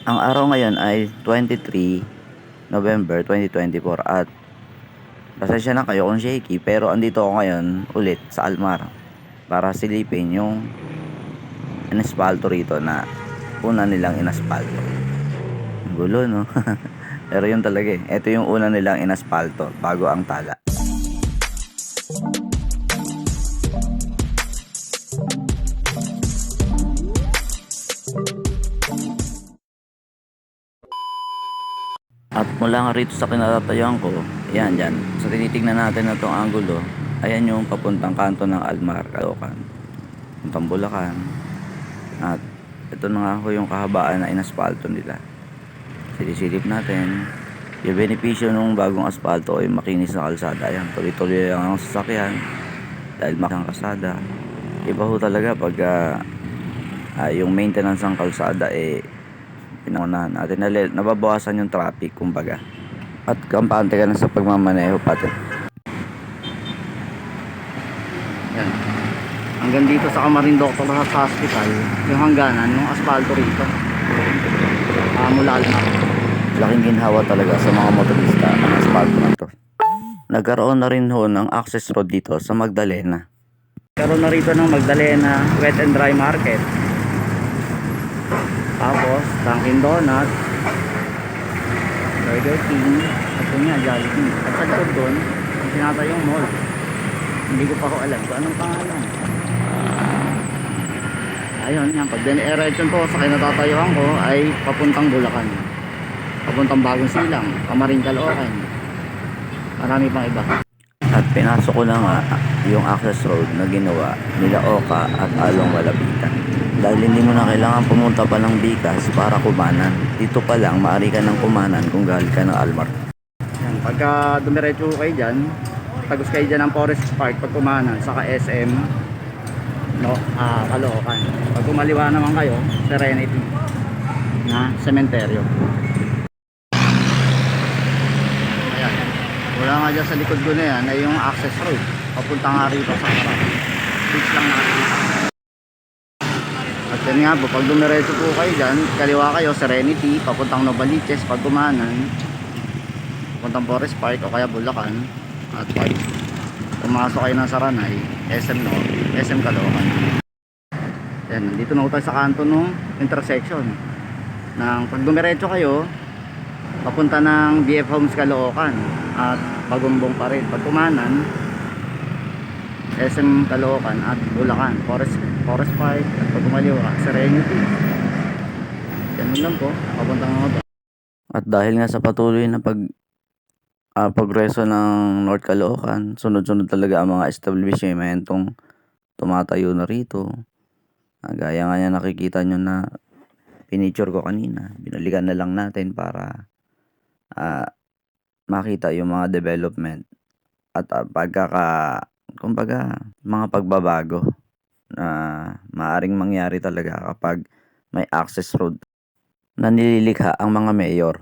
Ang araw ngayon ay 23 November 2024 at pasensya na kayo kung shaky pero andito ako ngayon ulit sa Almar para silipin yung inaspalto rito na una nilang inaspalto. Ang gulo, no? Pero yun talaga eh. Ito yung una nilang inaspalto bago ang tala. At mula nga rito sa kinatatayuan ko, ayan dyan, sa tinitignan natin na itong angulo, ayan yung papuntang kanto ng Almar, Caloocan, puntang Bulacan. At ito na nga ho yung kahabaan na inaspalto nila. Silisilip natin. Yung benepisyo ng bagong asfalto ay makinis na kalsada. Ayan, tuloy-tuloy lang ang sasakyan dahil makang kalsada. Iba ho talaga pag yung maintenance ng kalsada pinaunahan natin, nababawasan yung traffic kumbaga, at kampante ka na sa pagmamaneho pati. Yan. Hanggang dito sa Camarin Doctor Hospital, yung hangganan, yung asfalto rito. Mula Almar. Laking ginhawa talaga sa mga motorista ang asfalto na to. Nagkaroon na rin ho ng access road dito sa Magdalena. Nagkaroon na rito ng Magdalena Wet and Dry Market. Tapos, Dunkin Donut, Burger King, at yun nga, Jollibee. At sa likod doon, sinata yung mall. Hindi ko pa ko alam kung anong pangalan. Ayun, yan. Pag diniretson ko sa kinatatayuan ko ay papuntang Bulacan. Papuntang Bagong Silang, Camarin, Caloocan. Marami pang iba. At pinasok ko na nga yung access road na ginawa nila Oka at Along Malapitan. Dahil hindi mo na kailangan pumunta pa ng Bicas para kumanan. Dito pa lang maaari ka ng kumanan kung galing ka ng Almar. Yan, pagka dumiretso kayo dyan, tagos kayo dyan ng Forest Park pag kumanan, saka SM Caloocan. Pag kumaliwa naman kayo, Serenity na sementeryo. Ayan, wala nga dyan sa likod ko na yan ay yung access road papunta nga rito sa harap. Switch lang natin. At yan nga po, pag dumiretso po kayo dyan, kaliwa kayo Serenity papuntang Novaliches, pag kumanan papuntang Forest Park o kaya Bulacan. At pag pumasok kayo ng Saranay, SM Caloocan. Yan, nandito na tayo sa kanto ng intersection ng pag dumiretso kayo papunta ng BF Homes Caloocan at Bagumbong pa rin. Pag kumanan, SM Caloocan at Bulacan, Forest Park, at pag kumaliwa, Serenity. Yan lang po, papunta nga ba. At dahil nga sa patuloy na progreso ng North Caloocan, sunod-sunod talaga ang mga establishmentong tumatayo na rito. Gaya nga yan, nakikita nyo na pinicture ko kanina. Binalikan na lang natin para makita yung mga development at kumbaga mga pagbabago na maaring mangyari talaga kapag may access road na nililikha ang mga mayor.